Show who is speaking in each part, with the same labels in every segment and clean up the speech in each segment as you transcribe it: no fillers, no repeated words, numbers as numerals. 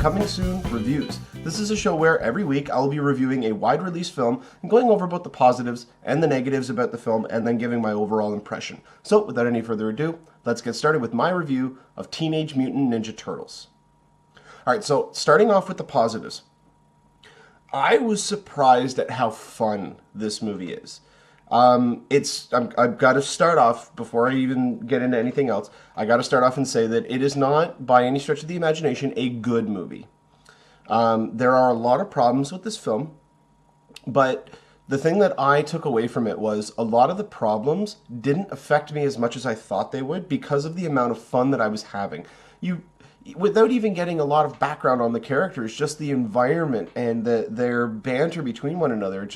Speaker 1: Coming Soon Reviews. This is a show where every week I'll be reviewing a wide release film and going over both the positives and the negatives about the film and then giving my overall impression. So without any further ado, let's get started with my review of Teenage Mutant Ninja Turtles. Alright, so starting off with the positives. I was surprised at how fun this movie is. I've got to start off, before I even get into anything else, I got to start off and say that it is not, by any stretch of the imagination, a good movie. There are a lot of problems with this film, but the thing that I took away from it was a lot of the problems didn't affect me as much as I thought they would because of the amount of fun that I was having. Without even getting a lot of background on the characters, just the environment and their banter between one another,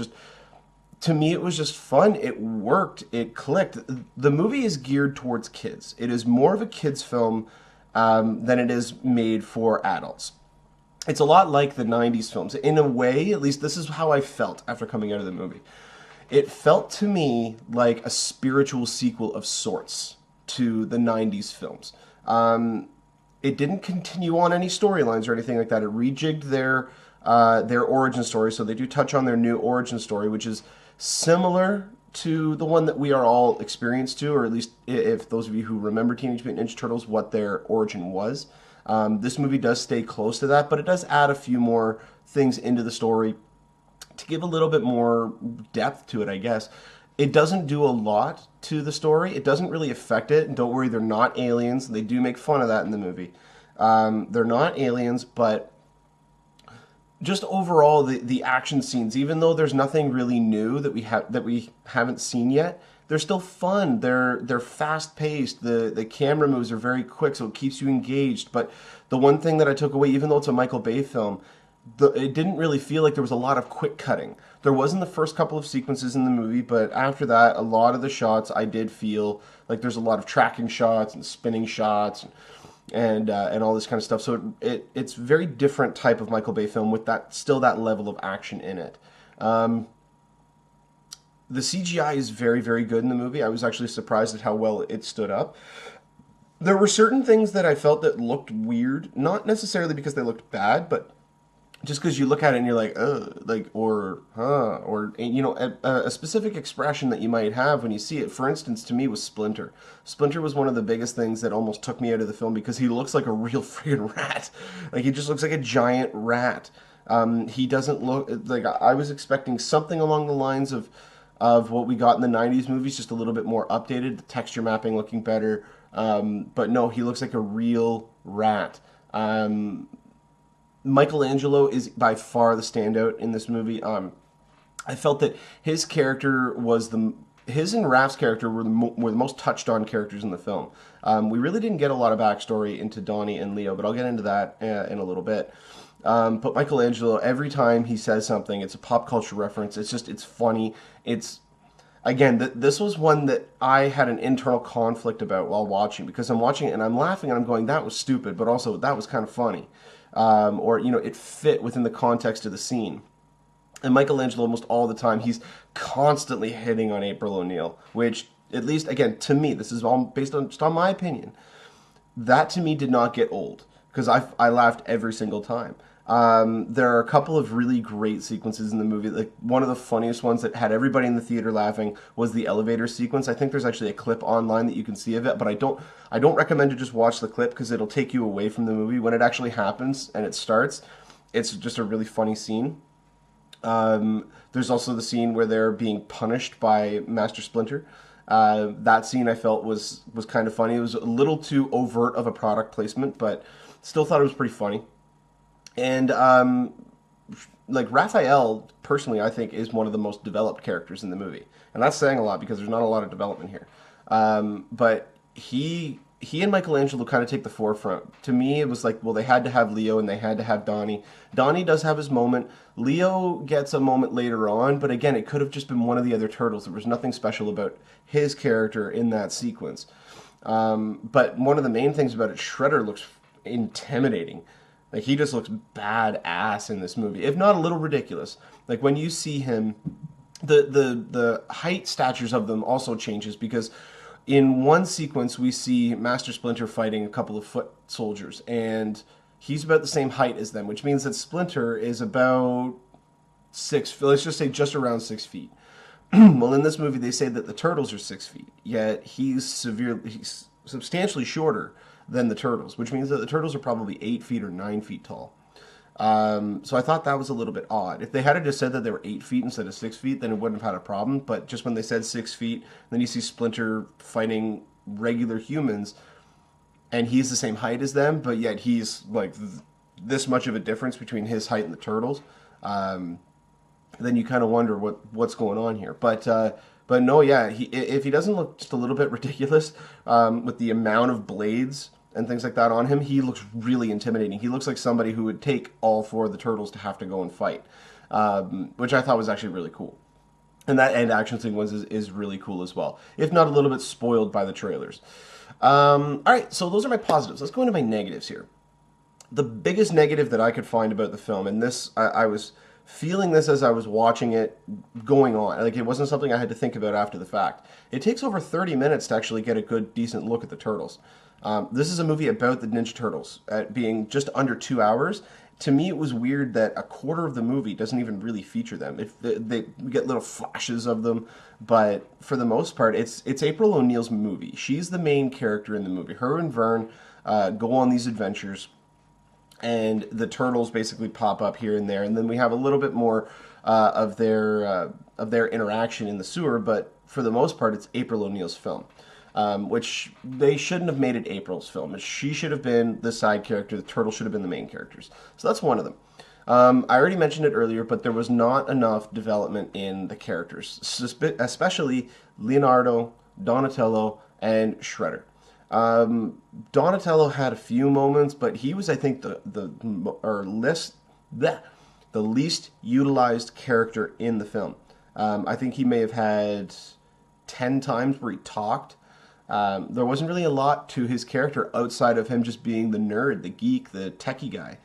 Speaker 1: to me, it was just fun. It worked. It clicked. The movie is geared towards kids. It is more of a kids' film than it is made for adults. It's a lot like the 90s films. In a way, at least this is how I felt after coming out of the movie. It felt to me like a spiritual sequel of sorts to the 90s films. It didn't continue on any storylines or anything like that. It rejigged their origin story, so they do touch on their new origin story, which is similar to the one that we are all experienced to, or at least if those of you who remember Teenage Mutant Ninja Turtles, what their origin was. This movie does stay close to that, but it does add a few more things into the story to give a little bit more depth to it, I guess. It doesn't do a lot to the story. It doesn't really affect it. And don't worry, they're not aliens. They do make fun of that in the movie. They're not aliens, but just overall, the action scenes, even though there's nothing really new that we haven't seen yet, they're still fun. They're fast paced. The camera moves are very quick, so it keeps you engaged. But the one thing that I took away, even though it's a Michael Bay film, it didn't really feel like there was a lot of quick cutting. There was in the first couple of sequences in the movie, but after that, a lot of the shots I did feel like there's a lot of tracking shots and spinning shots and all this kind of stuff. So it's very different type of Michael Bay film with that level of action in it. The CGI is very, very good in the movie. I was actually surprised at how well it stood up. There were certain things that I felt that looked weird, not necessarily because they looked bad, but just because you look at it and you're like, a specific expression that you might have when you see it. For instance, to me was Splinter. Splinter was one of the biggest things that almost took me out of the film because he looks like a real friggin' rat. Like, he just looks like a giant rat. He doesn't look like, I was expecting something along the lines of what we got in the 90s movies, just a little bit more updated, the texture mapping looking better. But no, he looks like a real rat. Michelangelo is by far the standout in this movie. I felt that his character his and Raph's character were the most touched on characters in the film. We really didn't get a lot of backstory into Donnie and Leo, but I'll get into that in a little bit. But Michelangelo, every time he says something, it's a pop culture reference. It's funny. Again, this was one that I had an internal conflict about while watching, because I'm watching it and I'm laughing and I'm going, that was stupid, but also that was kind of funny. It fit within the context of the scene. And Michelangelo, almost all the time, he's constantly hitting on April O'Neil, which, at least, again, to me, this is all based on just on my opinion, that to me did not get old, because I laughed every single time. There are a couple of really great sequences in the movie. Like, one of the funniest ones that had everybody in the theater laughing was the elevator sequence. I think there's actually a clip online that you can see of it, but I don't recommend to just watch the clip because it'll take you away from the movie. When it actually happens and it starts, it's just a really funny scene. There's also the scene where they're being punished by Master Splinter. That scene I felt was kind of funny. It was a little too overt of a product placement, but still thought it was pretty funny. And, Raphael, personally, I think, is one of the most developed characters in the movie. And that's saying a lot because there's not a lot of development here. But he and Michelangelo kind of take the forefront. To me, it was like, well, they had to have Leo and they had to have Donnie. Donnie does have his moment. Leo gets a moment later on, but again, it could have just been one of the other turtles. There was nothing special about his character in that sequence. But one of the main things about it, Shredder looks intimidating. Like, he just looks badass in this movie, if not a little ridiculous. Like, when you see him, the height statures of them also changes, because in one sequence we see Master Splinter fighting a couple of foot soldiers, and he's about the same height as them, which means that Splinter is about let's just say just around 6 feet. Well, in this movie, they say that the turtles are 6 feet, yet he's substantially shorter than the turtles, which means that the turtles are probably 8 feet or 9 feet tall. So I thought that was a little bit odd. If they had just said that they were 8 feet instead of 6 feet, then it wouldn't have had a problem. But just when they said 6 feet, then you see Splinter fighting regular humans, and he's the same height as them, but yet he's like this much of a difference between his height and the turtles. Then you kind of wonder what's going on here. But no, yeah, if he doesn't look just a little bit ridiculous with the amount of blades and things like that on him, he looks really intimidating. He looks like somebody who would take all four of the turtles to have to go and fight, which I thought was actually really cool. And that end action sequence is really cool as well, if not a little bit spoiled by the trailers. All right, so those are my positives. Let's go into my negatives here. The biggest negative that I could find about the film, and this, I was feeling this as I was watching it going on. Like, it wasn't something I had to think about after the fact. It takes over 30 minutes to actually get a good, decent look at the turtles. This is a movie about the Ninja Turtles, being just under 2 hours. To me, it was weird that a quarter of the movie doesn't even really feature them. We get little flashes of them, but for the most part, it's April O'Neil's movie. She's the main character in the movie. Her and Vern go on these adventures, and the turtles basically pop up here and there, and then we have a little bit more of their interaction in the sewer. But for the most part, it's April O'Neil's film. Which they shouldn't have made it April's film. She should have been the side character. The turtle should have been the main characters. So that's one of them. I already mentioned it earlier, but there was not enough development in the characters, especially Leonardo, Donatello, and Shredder. Donatello had a few moments, but he was, I think, the least utilized character in the film. I think he may have had 10 times where he talked. There wasn't really a lot to his character outside of him just being the nerd, the geek, the techie guy.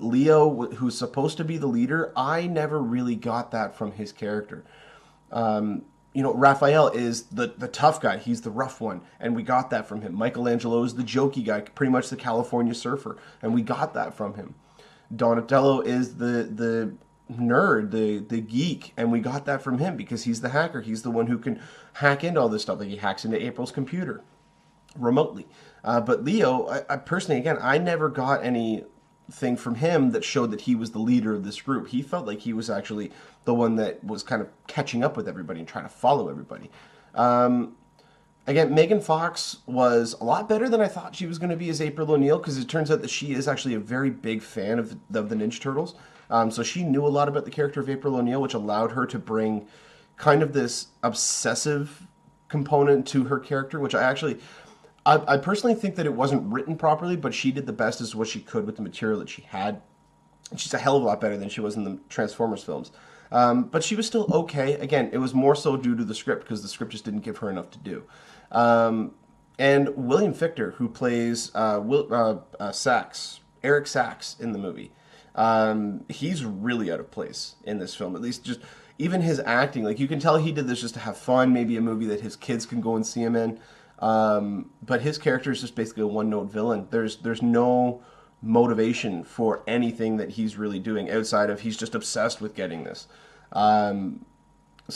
Speaker 1: Leo, who's supposed to be the leader, I never really got that from his character. Raphael is the tough guy. He's the rough one, and we got that from him. Michelangelo is the jokey guy, pretty much the California surfer, and we got that from him. Donatello is the nerd, the geek, and we got that from him because he's the hacker. He's the one who can hack into all this stuff. Like, he hacks into April's computer remotely. But Leo, I personally, again, I never got anything from him that showed that he was the leader of this group. He felt like he was actually the one that was kind of catching up with everybody and trying to follow everybody. Again, Megan Fox was a lot better than I thought she was going to be as April O'Neil, because it turns out that she is actually a very big fan of the Ninja Turtles. So she knew a lot about the character of April O'Neil, which allowed her to bring kind of this obsessive component to her character, which I personally think that it wasn't written properly, but she did the best as what she could with the material that she had. She's a hell of a lot better than she was in the Transformers films. But she was still okay. Again, it was more so due to the script, because the script just didn't give her enough to do. And William Fichtner, who plays Eric Sachs in the movie, he's really out of place in this film. At least just even his acting, like, you can tell he did this just to have fun, maybe a movie that his kids can go and see him in. But his character is just basically a one-note villain. There's no motivation for anything that he's really doing outside of he's just obsessed with getting this.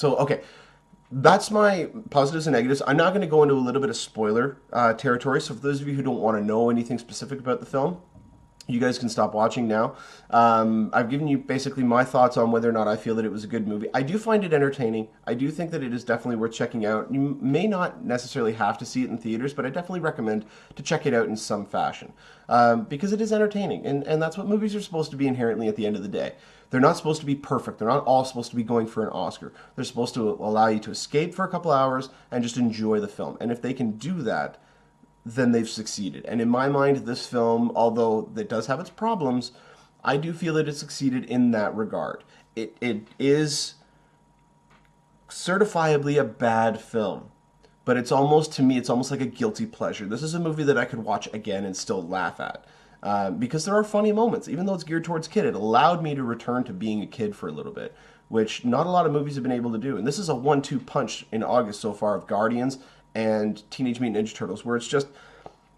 Speaker 1: Okay, that's my positives and negatives. I'm now going to go into a little bit of spoiler territory. So for those of you who don't want to know anything specific about the film, you guys can stop watching now. I've given you basically my thoughts on whether or not I feel that it was a good movie. I do find it entertaining. I do think that it is definitely worth checking out. You may not necessarily have to see it in theaters, but I definitely recommend to check it out in some fashion. Because it is entertaining, and that's what movies are supposed to be inherently at the end of the day. They're not supposed to be perfect. They're not all supposed to be going for an Oscar. They're supposed to allow you to escape for a couple hours and just enjoy the film. And if they can do that, then they've succeeded. And in my mind, this film, although it does have its problems, I do feel that it succeeded in that regard. It is certifiably a bad film, but it's almost, to me, it's almost like a guilty pleasure. This is a movie that I could watch again and still laugh at. Because there are funny moments. Even though it's geared towards kid, it allowed me to return to being a kid for a little bit, which not a lot of movies have been able to do. And this is a 1-2 punch in August so far of Guardians and Teenage Mutant Ninja Turtles, where it's just,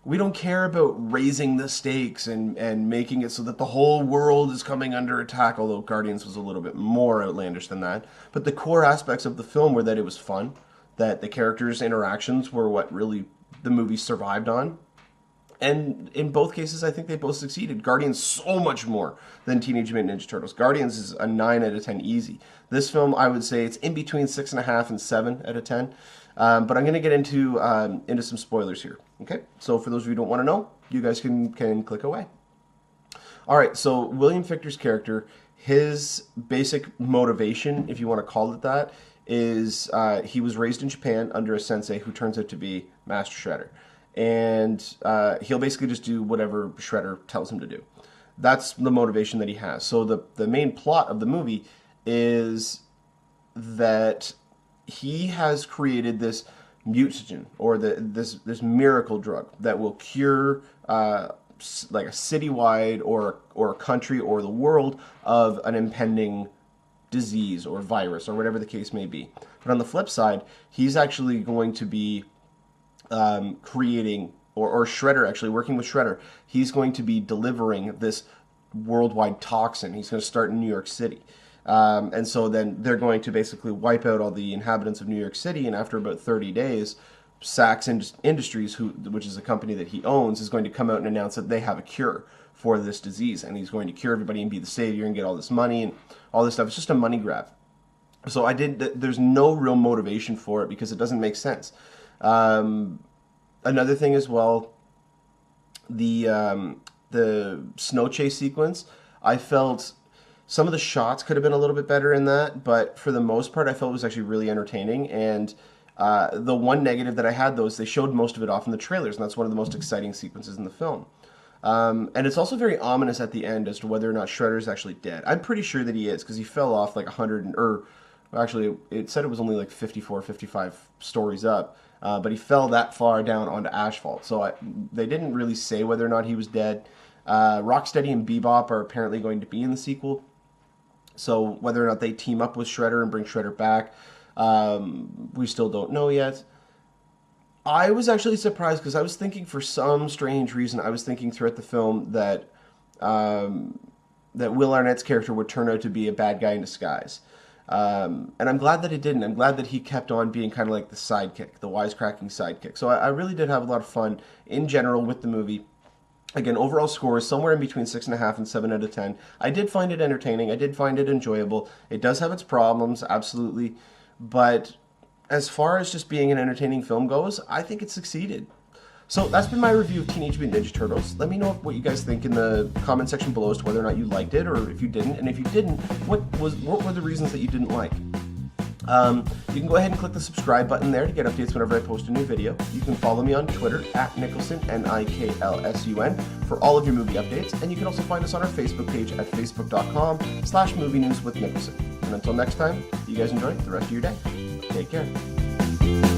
Speaker 1: we don't care about raising the stakes and making it so that the whole world is coming under attack, although Guardians was a little bit more outlandish than that. But the core aspects of the film were that it was fun, that the characters' interactions were what really the movie survived on. And in both cases, I think they both succeeded. Guardians so much more than Teenage Mutant Ninja Turtles. Guardians is a 9 out of 10 easy. This film, I would say it's in between 6.5 and 7 out of 10. But I'm going to get into some spoilers here. Okay, so for those of you who don't want to know, you guys can click away. All right, so William Fichtner's character, his basic motivation, if you want to call it that, is he was raised in Japan under a sensei who turns out to be Master Shredder. And he'll basically just do whatever Shredder tells him to do. That's the motivation that he has. So the main plot of the movie is that he has created this mutagen, or this miracle drug that will cure like a citywide or a country or the world of an impending disease or virus or whatever the case may be. But on the flip side, he's actually going to be creating, or Shredder, actually working with Shredder, he's going to be delivering this worldwide toxin. He's going to start in New York City. And so then they're going to basically wipe out all the inhabitants of New York City, and after about 30 days, Sachs Industries, which is a company that he owns, is going to come out and announce that they have a cure for this disease, and he's going to cure everybody and be the savior and get all this money and all this stuff. It's just a money grab. So there's no real motivation for it because it doesn't make sense. Another thing as well, the snow chase sequence, I felt some of the shots could have been a little bit better in that, but for the most part, I felt it was actually really entertaining. And the one negative that I had, though, is they showed most of it off in the trailers, and that's one of the most exciting sequences in the film. And it's also very ominous at the end as to whether or not Shredder's actually dead. I'm pretty sure that he is, because he fell off like 100, or actually, it said it was only like 54, 55 stories up, but he fell that far down onto asphalt. So they didn't really say whether or not he was dead. Rocksteady and Bebop are apparently going to be in the sequel. So whether or not they team up with Shredder and bring Shredder back, we still don't know yet. I was actually surprised because I was thinking, for some strange reason, I was thinking throughout the film that that Will Arnett's character would turn out to be a bad guy in disguise. And I'm glad that it didn't. I'm glad that he kept on being kind of like the sidekick, the wisecracking sidekick. So I really did have a lot of fun in general with the movie. Again, overall score is somewhere in between 6.5 and 7 out of 10. I did find it entertaining. I did find it enjoyable. It does have its problems, absolutely. But as far as just being an entertaining film goes, I think it succeeded. So that's been my review of Teenage Mutant Ninja Turtles. Let me know what you guys think in the comment section below as to whether or not you liked it, or if you didn't. And if you didn't, what were the reasons that you didn't like? You can go ahead and click the subscribe button there to get updates whenever I post a new video. You can follow me on Twitter at Niklsun, Niklsun, for all of your movie updates. And you can also find us on our Facebook page at facebook.com/movie news with Niklsun. And until next time, you guys enjoy the rest of your day. Take care.